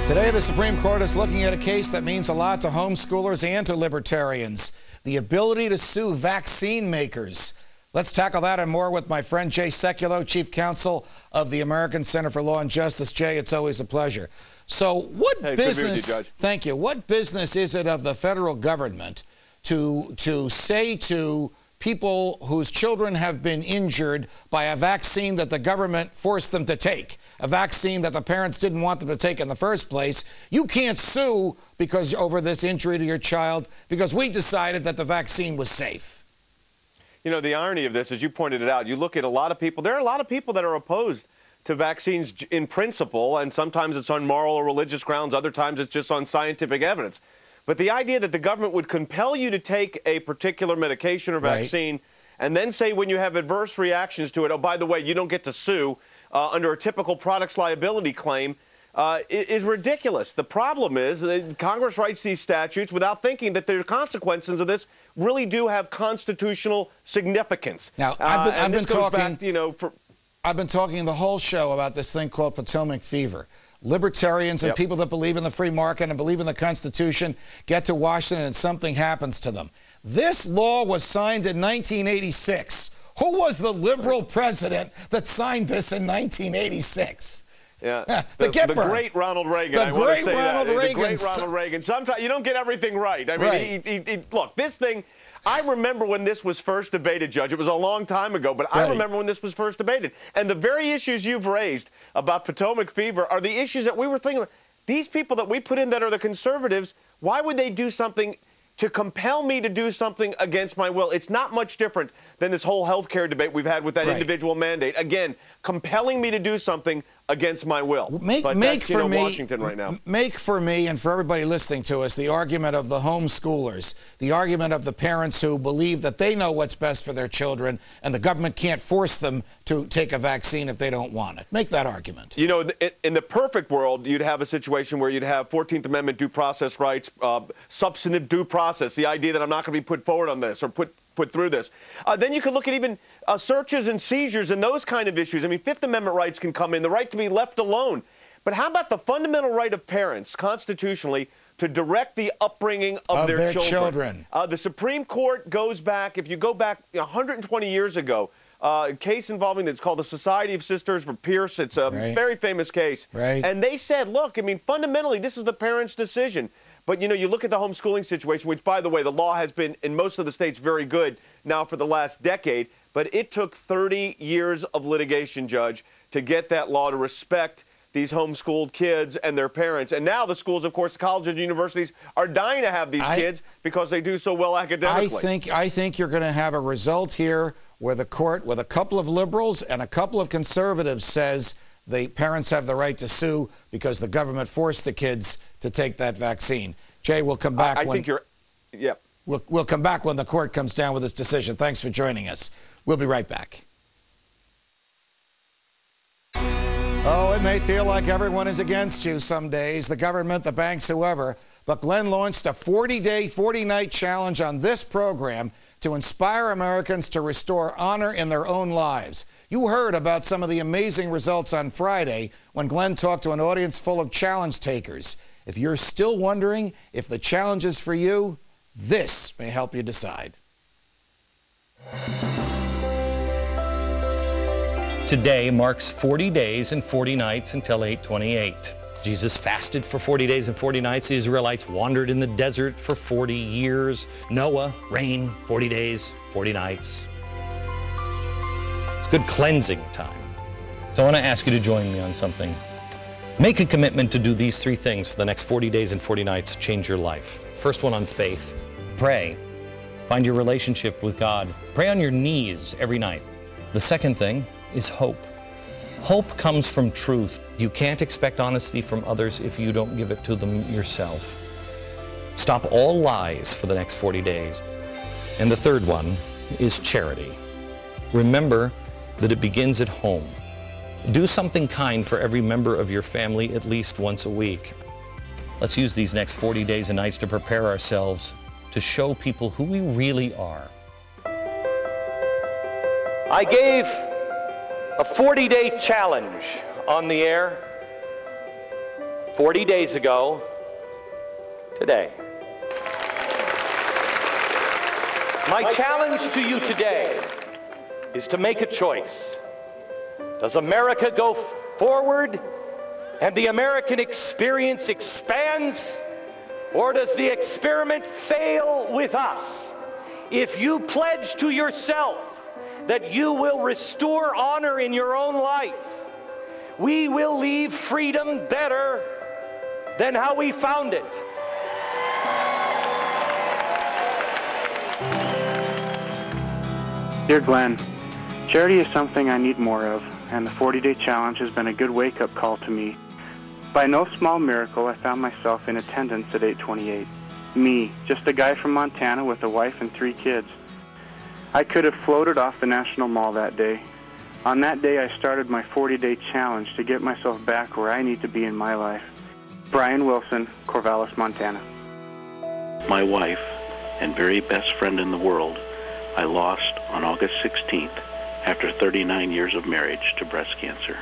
Today, the Supreme Court is looking at a case that means a lot to homeschoolers and to libertarians, the ability to sue vaccine makers. Let's tackle that and more with my friend Jay Sekulow, Chief Counsel of the American Center for Law and Justice. Jay, it's always a pleasure. So what business, Judge. Thank you, what business is it of the federal government to say to people whose children have been injured by a vaccine that the government forced them to take, a vaccine that the parents didn't want them to take in the first place, you can't sue because over this injury to your child because we decided that the vaccine was safe? You know, the irony of this, as you pointed it out, you look at a lot of people, there are a lot of people that are opposed to vaccines in principle, and sometimes it's on moral or religious grounds, other times it's just on scientific evidence. But the idea that the government would compel you to take a particular medication or vaccine and then say when you have adverse reactions to it, oh, by the way, you don't get to sue under a typical products liability claim is ridiculous. The problem is that Congress writes these statutes without thinking that the consequences of this really do have constitutional significance. Now, I've been talking the whole show about this thing called Potomac fever. Libertarians and people that believe in the free market and believe in the Constitution get to Washington and something happens to them. This law was signed in 1986. Who was the liberal president that signed this in 1986? Yeah, the great Ronald Reagan. The great Ronald Reagan. Sometimes you don't get everything right. I mean, look, this thing, I remember when this was first debated, Judge. It was a long time ago, but I remember when this was first debated. And the very issues you've raised about Potomac fever are the issues that we were thinking about. These people that we put in that are the conservatives, why would they do something to compel me to do something against my will? It's not much different than this whole health care debate we've had with that individual mandate. Again, compelling me to do something against my will. Make for me, Washington right now. Make for me and for everybody listening to us the argument of the homeschoolers, the argument of the parents who believe that they know what's best for their children and the government can't force them to take a vaccine if they don't want it. Make that argument. You know, in the perfect world, you'd have a situation where you'd have 14th Amendment due process rights, substantive due process, the idea that I'm not going to be put forward on this or put through this. Then you could look at even searches and seizures and those kind of issues. I mean, Fifth Amendment rights can come in, the right to be left alone. But how about the fundamental right of parents, constitutionally, to direct the upbringing of their children? The Supreme Court goes back, if you go back 120 years ago, a case involving that's called the Society of Sisters for Pierce. It's a very famous case. And they said, look, I mean, fundamentally, this is the parents' decision. But, you know, you look at the homeschooling situation, which, by the way, the law has been, in most of the states, very good now for the last decade. But it took 30 years of litigation, Judge, to get that law to respect these homeschooled kids and their parents. And now the schools, of course, the colleges and universities are dying to have these kids because they do so well academically. I think you're going to have a result here where the court, with a couple of liberals and a couple of conservatives, says the parents have the right to sue because the government forced the kids to take that vaccine. Jay, we'll come back. We'll come back when the court comes down with its decision. Thanks for joining us. We'll be right back. Oh, it may feel like everyone is against you some days, the government, the banks, whoever. But Glenn launched a 40-day, 40-night challenge on this program to inspire Americans to restore honor in their own lives. You heard about some of the amazing results on Friday when Glenn talked to an audience full of challenge takers. If you're still wondering if the challenge is for you, this may help you decide. Today marks 40 days and 40 nights until 8/28. Jesus fasted for 40 days and 40 nights. The Israelites wandered in the desert for 40 years. Noah, rain, 40 days, 40 nights. It's good cleansing time. So I want to ask you to join me on something. Make a commitment to do these 3 things for the next 40 days and 40 nights. Change your life. First one on faith. Pray. Find your relationship with God. Pray on your knees every night. The second thing is hope. Hope comes from truth. You can't expect honesty from others if you don't give it to them yourself. Stop all lies for the next 40 days. And the third one is charity. Remember that it begins at home. Do something kind for every member of your family at least once a week. Let's use these next 40 days and nights to prepare ourselves to show people who we really are. I gave a 40-day challenge on the air 40 days ago today. My challenge to you today is to make a choice. Does America go forward and the American experience expands, or does the experiment fail with us? If you pledge to yourself that you will restore honor in your own life, we will leave freedom better than how we found it. Dear Glenn, charity is something I need more of, and the 40-day challenge has been a good wake-up call to me. By no small miracle, I found myself in attendance at 828. Me, just a guy from Montana with a wife and 3 kids. I could have floated off the National Mall that day. On that day, I started my 40-day challenge to get myself back where I need to be in my life. Brian Wilson, Corvallis, Montana. My wife and very best friend in the world, I lost on August 16th after 39 years of marriage to breast cancer.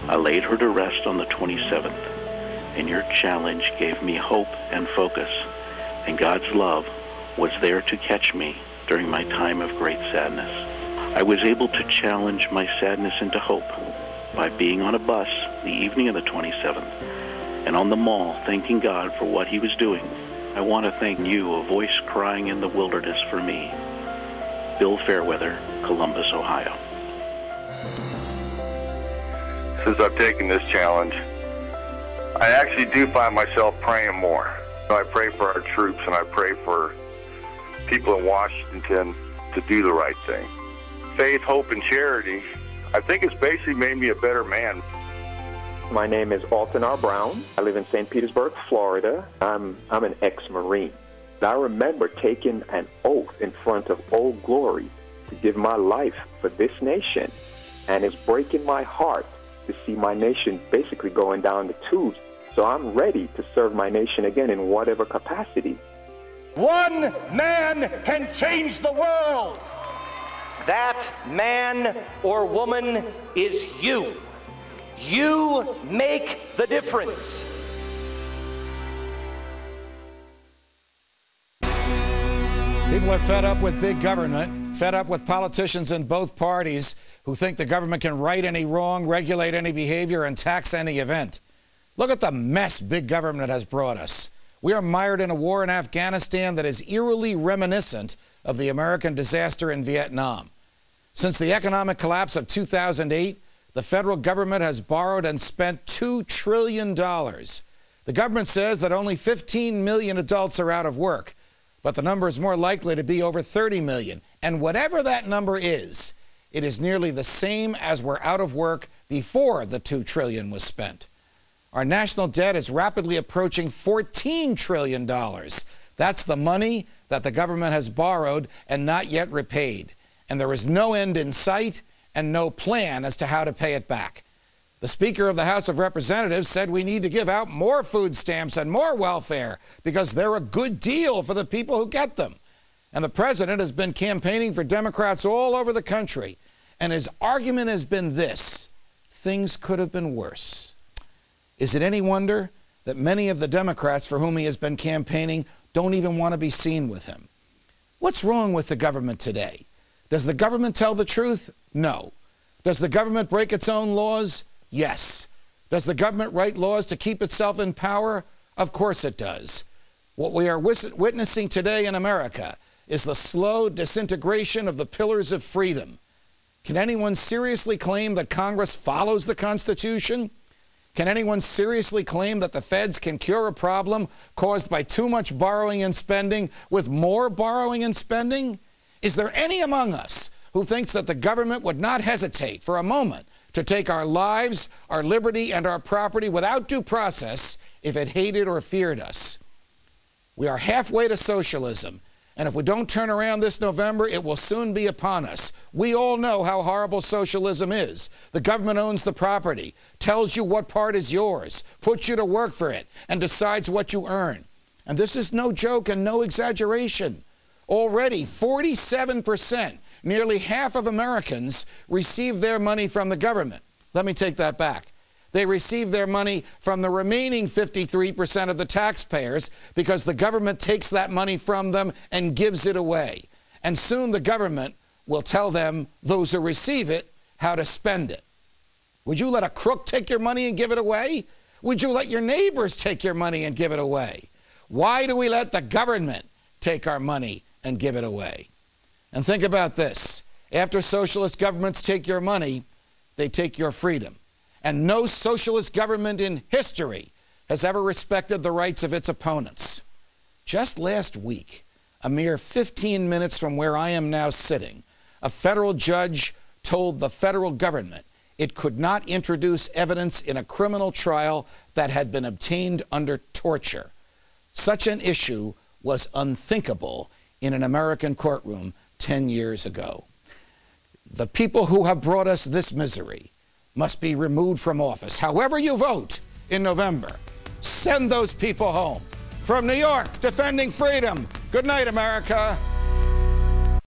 I laid her to rest on the 27th, and your challenge gave me hope and focus, and God's love was there to catch me during my time of great sadness. I was able to challenge my sadness into hope by being on a bus the evening of the 27th and on the mall thanking God for what he was doing. I want to thank you, a voice crying in the wilderness for me. Bill Fairweather, Columbus, Ohio. Since I've taken this challenge, I actually do find myself praying more. I pray for our troops and I pray for people in Washington to do the right thing. Faith, hope, and charity, I think it's basically made me a better man. My name is Alton R. Brown. I live in St. Petersburg, Florida. I'm an ex-Marine. I remember taking an oath in front of Old Glory to give my life for this nation. And it's breaking my heart to see my nation basically going down the tubes. So I'm ready to serve my nation again in whatever capacity. One man can change the world. That man or woman is you. You make the difference. People are fed up with big government, fed up with politicians in both parties who think the government can right any wrong, regulate any behavior, and tax any event. Look at the mess big government has brought us. We are mired in a war in Afghanistan that is eerily reminiscent of the American disaster in Vietnam. Since the economic collapse of 2008, the federal government has borrowed and spent $2 trillion. The government says that only 15 million adults are out of work, but the number is more likely to be over 30 million. And whatever that number is, it is nearly the same as were out of work before the $2 trillion was spent. Our national debt is rapidly approaching $14 trillion. That's the money that the government has borrowed and not yet repaid. And there is no end in sight and no plan as to how to pay it back. The Speaker of the House of Representatives said we need to give out more food stamps and more welfare because they're a good deal for the people who get them. And the President has been campaigning for Democrats all over the country. And his argument has been this: things could have been worse. Is it any wonder that many of the Democrats for whom he has been campaigning don't even want to be seen with him? What's wrong with the government today? Does the government tell the truth? No. Does the government break its own laws? Yes. Does the government write laws to keep itself in power? Of course it does. What we are witnessing today in America is the slow disintegration of the pillars of freedom. Can anyone seriously claim that Congress follows the Constitution? Can anyone seriously claim that the feds can cure a problem caused by too much borrowing and spending with more borrowing and spending? Is there any among us who thinks that the government would not hesitate for a moment to take our lives, our liberty, and our property without due process if it hated or feared us? We are halfway to socialism, and if we don't turn around this November, it will soon be upon us. We all know how horrible socialism is. The government owns the property, tells you what part is yours, puts you to work for it, and decides what you earn. And this is no joke and no exaggeration. Already, 47%, nearly half of Americans, receive their money from the government. Let me take that back. They receive their money from the remaining 53% of the taxpayers because the government takes that money from them and gives it away. And soon the government will tell them, those who receive it, how to spend it. Would you let a crook take your money and give it away? Would you let your neighbors take your money and give it away? Why do we let the government take our money and give it away? And think about this. After socialist governments take your money, they take your freedom. And no socialist government in history has ever respected the rights of its opponents. Just last week, a mere 15 minutes from where I am now sitting, a federal judge told the federal government it could not introduce evidence in a criminal trial that had been obtained under torture. Such an issue was unthinkable in an American courtroom 10 years ago. The people who have brought us this misery must be removed from office. However you vote in November, send those people home. From New York, defending freedom. Good night, America.